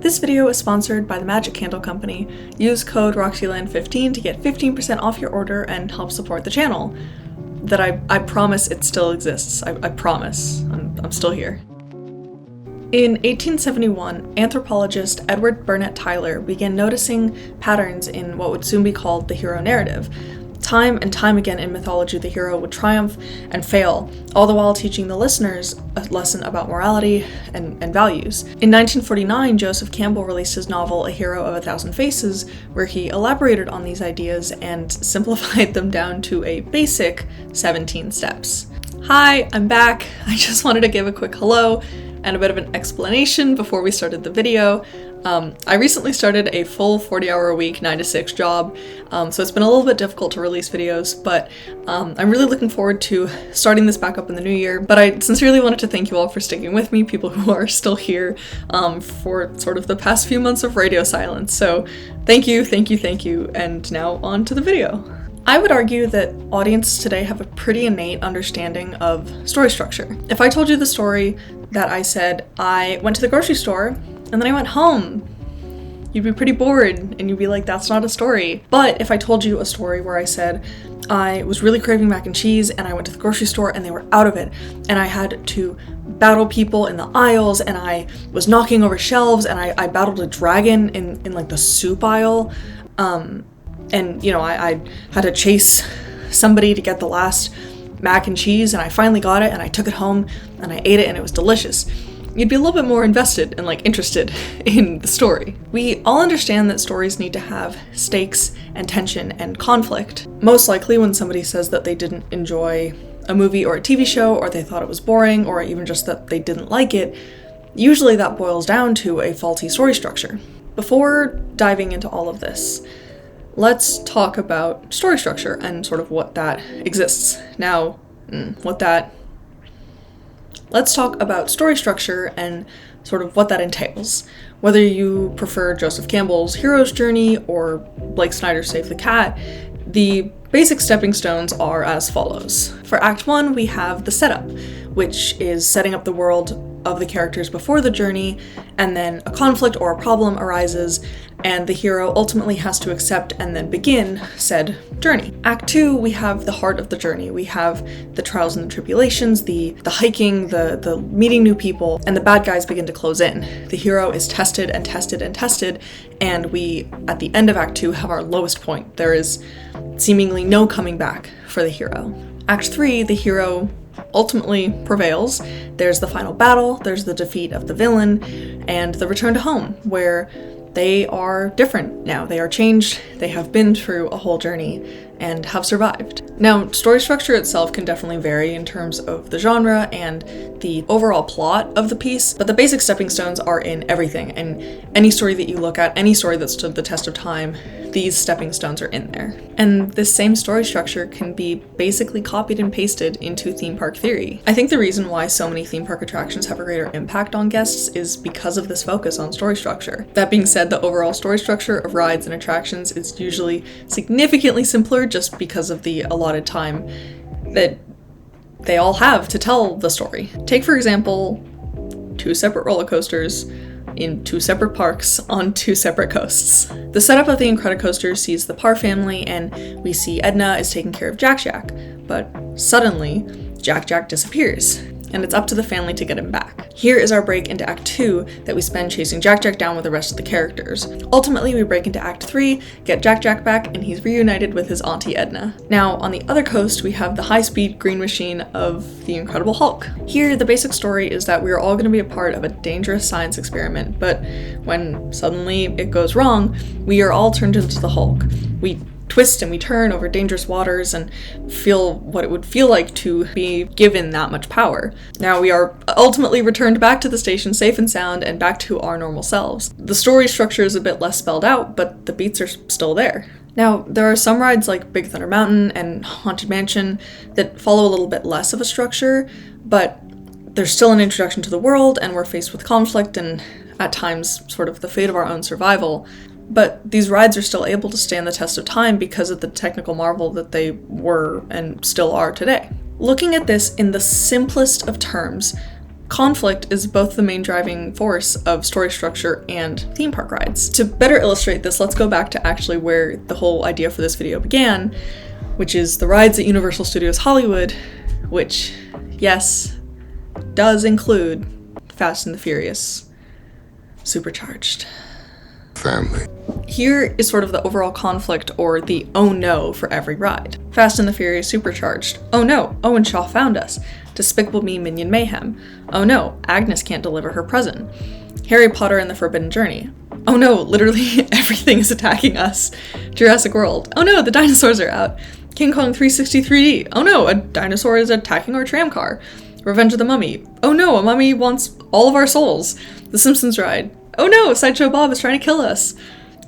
This video is sponsored by the Magic Candle Company. Use code RoxyLand15 to get 15% off your order and help support the channel. That I promise it still exists. I promise. I'm still here. In 1871, anthropologist Edward Burnett Tyler began noticing patterns in what would soon be called the hero narrative. Time and time again in mythology, the hero would triumph and fail, all the while teaching the listeners a lesson about morality and values. In 1949, Joseph Campbell released his novel A Hero of a Thousand Faces, where he elaborated on these ideas and simplified them down to a basic 17 steps. Hi, I'm back. I just wanted to give a quick hello and a bit of an explanation before we started the video. I recently started a full 40-hour-a-week, 9-to-6 job, so it's been a little bit difficult to release videos, but I'm really looking forward to starting this back up in the new year. But I sincerely wanted to thank you all for sticking with me, people who are still here for sort of the past few months of radio silence. So thank you, and now on to the video. I would argue that audiences today have a pretty innate understanding of story structure. If I told you the story that I said, I went to the grocery store and then I went home, you'd be pretty bored and you'd be like, that's not a story. But if I told you a story where I said, I was really craving mac and cheese and I went to the grocery store and they were out of it and I had to battle people in the aisles and I was knocking over shelves and I battled a dragon in like the soup aisle, and you know, I had to chase somebody to get the last mac and cheese and I finally got it and I took it home and I ate it and it was delicious, you'd be a little bit more invested and interested in the story. We all understand that stories need to have stakes and tension and conflict. Most likely when somebody says that they didn't enjoy a movie or a TV show, or they thought it was boring, or even just that they didn't like it, usually that boils down to a faulty story structure. Before diving into all of this, let's talk about story structure and sort of what that exists. Now, let's talk about story structure and sort of what that entails. Whether you prefer Joseph Campbell's hero's journey or Blake Snyder's Save the Cat, the basic stepping stones are as follows. For Act 1, we have the setup, which is setting up the world of the characters before the journey, and then a conflict or a problem arises, and the hero ultimately has to accept and then begin said journey. Act 2, we have the heart of the journey. We have the trials and the tribulations, the hiking, the meeting new people, and the bad guys begin to close in. The hero is tested and tested and tested, and we, at the end of Act 2, have our lowest point. There is seemingly no coming back for the hero. Act 3, the hero ultimately prevails. There's the final battle, there's the defeat of the villain, and the return to home, where they are different now. They are changed, they have been through a whole journey, and have survived. Now, story structure itself can definitely vary in terms of the genre and the overall plot of the piece, but the basic stepping stones are in everything, and any story that you look at, any story that stood the test of time, these stepping stones are in there. And this same story structure can be basically copied and pasted into theme park theory. I think the reason why so many theme park attractions have a greater impact on guests is because of this focus on story structure. That being said, the overall story structure of rides and attractions is usually significantly simpler just because of the allotted time that they all have to tell the story. Take, for example, 2 separate roller coasters in 2 separate parks on 2 separate coasts. The setup of the Incredicoaster sees the Parr family, and we see Edna is taking care of Jack Jack, but suddenly Jack Jack disappears, and it's up to the family to get him back. Here is our break into Act 2 that we spend chasing Jack Jack down with the rest of the characters. Ultimately, we break into Act 3, get Jack Jack back, and he's reunited with his Auntie Edna. Now, on the other coast, we have the high-speed green machine of the Incredible Hulk. Here, the basic story is that we are all going to be a part of a dangerous science experiment, but when suddenly it goes wrong, we are all turned into the Hulk. We twist and we turn over dangerous waters and feel what it would feel like to be given that much power. Now we are ultimately returned back to the station safe and sound and back to our normal selves. The story structure is a bit less spelled out, but the beats are still there. Now, there are some rides like Big Thunder Mountain and Haunted Mansion that follow a little bit less of a structure, but there's still an introduction to the world, and we're faced with conflict and, at times, sort of the fate of our own survival. But these rides are still able to stand the test of time because of the technical marvel that they were and still are today. Looking at this in the simplest of terms, conflict is both the main driving force of story structure and theme park rides. To better illustrate this, let's go back to actually where the whole idea for this video began, which is the rides at Universal Studios Hollywood, which, yes, does include Fast and the Furious Supercharged. Family. Here is sort of the overall conflict, or the oh no for every ride. Fast and the Furious Supercharged. Oh no, Owen Shaw found us. Despicable Me Minion Mayhem. Oh no, Agnes can't deliver her present. Harry Potter and the Forbidden Journey. Oh no, literally everything is attacking us. Jurassic World. Oh no, the dinosaurs are out. King Kong 363D. Oh no, a dinosaur is attacking our tram car. Revenge of the Mummy. Oh no, a mummy wants all of our souls. The Simpsons ride. Oh no, Sideshow Bob is trying to kill us.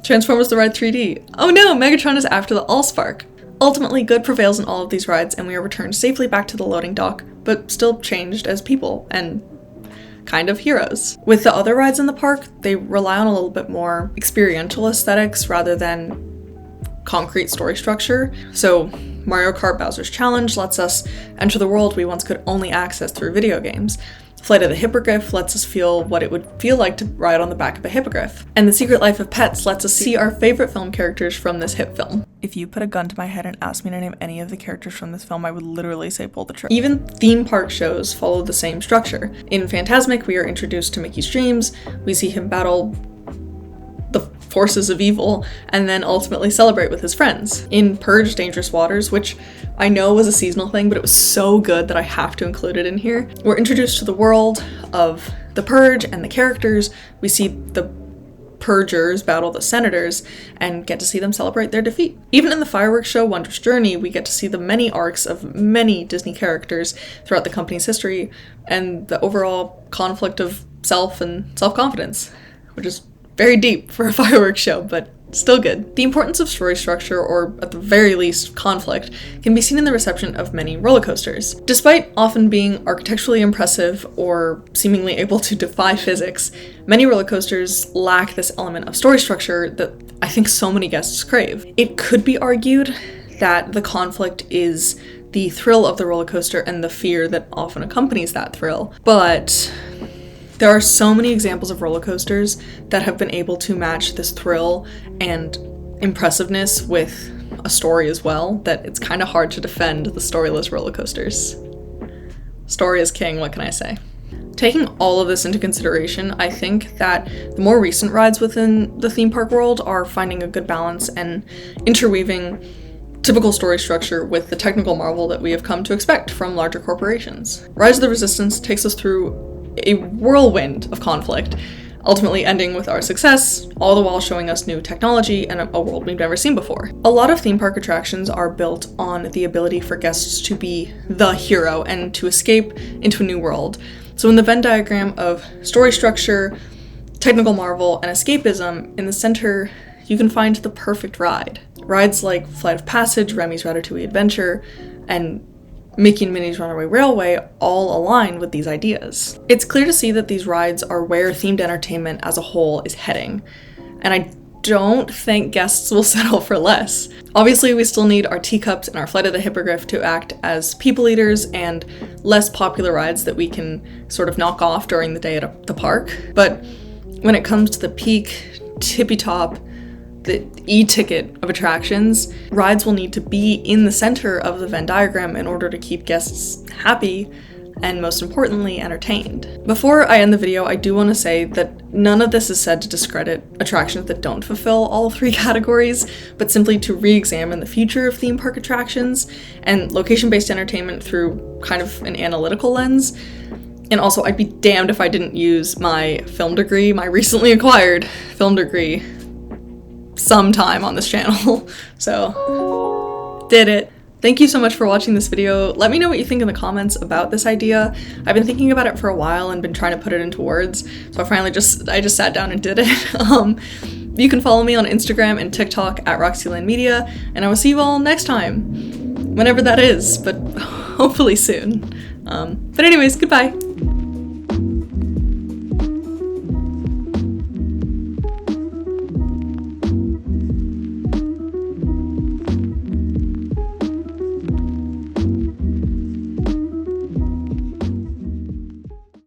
Transformers the Ride 3D. Oh no, Megatron is after the Allspark. Ultimately, good prevails in all of these rides, and we are returned safely back to the loading dock, but still changed as people, and kind of heroes. With the other rides in the park, they rely on a little bit more experiential aesthetics rather than concrete story structure. So Mario Kart Bowser's Challenge lets us enter the world we once could only access through video games. Flight of the Hippogriff lets us feel what it would feel like to ride on the back of a hippogriff. And The Secret Life of Pets lets us see our favorite film characters from this hit film. If you put a gun to my head and asked me to name any of the characters from this film, I would literally say pull the trigger. Even theme park shows follow the same structure. In Fantasmic, we are introduced to Mickey's dreams, we see him battle the forces of evil, and then ultimately celebrate with his friends. In Purge Dangerous Waters, which I know was a seasonal thing, but it was so good that I have to include it in here, we're introduced to the world of the Purge and the characters. We see the Purgers battle the Senators and get to see them celebrate their defeat. Even in the fireworks show Wondrous Journey, we get to see the many arcs of many Disney characters throughout the company's history and the overall conflict of self and self-confidence, which is very deep for a fireworks show, but still good. The importance of story structure, or at the very least conflict, can be seen in the reception of many roller coasters. Despite often being architecturally impressive or seemingly able to defy physics, many roller coasters lack this element of story structure that I think so many guests crave. It could be argued that the conflict is the thrill of the roller coaster and the fear that often accompanies that thrill, but there are so many examples of roller coasters that have been able to match this thrill and impressiveness with a story as well that it's kind of hard to defend the storyless roller coasters. Story is king, what can I say? Taking all of this into consideration, I think that the more recent rides within the theme park world are finding a good balance and interweaving typical story structure with the technical marvel that we have come to expect from larger corporations. Rise of the Resistance takes us through a whirlwind of conflict, ultimately ending with our success, all the while showing us new technology and a world we've never seen before. A lot of theme park attractions are built on the ability for guests to be the hero and to escape into a new world. So in the Venn diagram of story structure, technical marvel, and escapism, in the center, you can find the perfect ride. Rides like Flight of Passage, Remy's Ratatouille Adventure, and Mickey and Minnie's Runaway Railway all align with these ideas. It's clear to see that these rides are where themed entertainment as a whole is heading, and I don't think guests will settle for less. Obviously, we still need our teacups and our Flight of the Hippogriff to act as people eaters and less popular rides that we can sort of knock off during the day at the park, but when it comes to the peak, tippy-top, the e-ticket of attractions, rides will need to be in the center of the Venn diagram in order to keep guests happy and, most importantly, entertained. Before I end the video, I do want to say that none of this is said to discredit attractions that don't fulfill all three categories, but simply to re-examine the future of theme park attractions and location-based entertainment through kind of an analytical lens. And also, I'd be damned if I didn't use my film degree, my recently acquired film degree, sometime on this channel. So, did it. Thank you so much for watching this video. Let me know what you think in the comments about this idea. I've been thinking about it for a while and been trying to put it into words, so I just sat down and did it. You can follow me on Instagram and TikTok at Roxyland Media, and I will see you all next time. Whenever that is, but hopefully soon. But anyways, goodbye.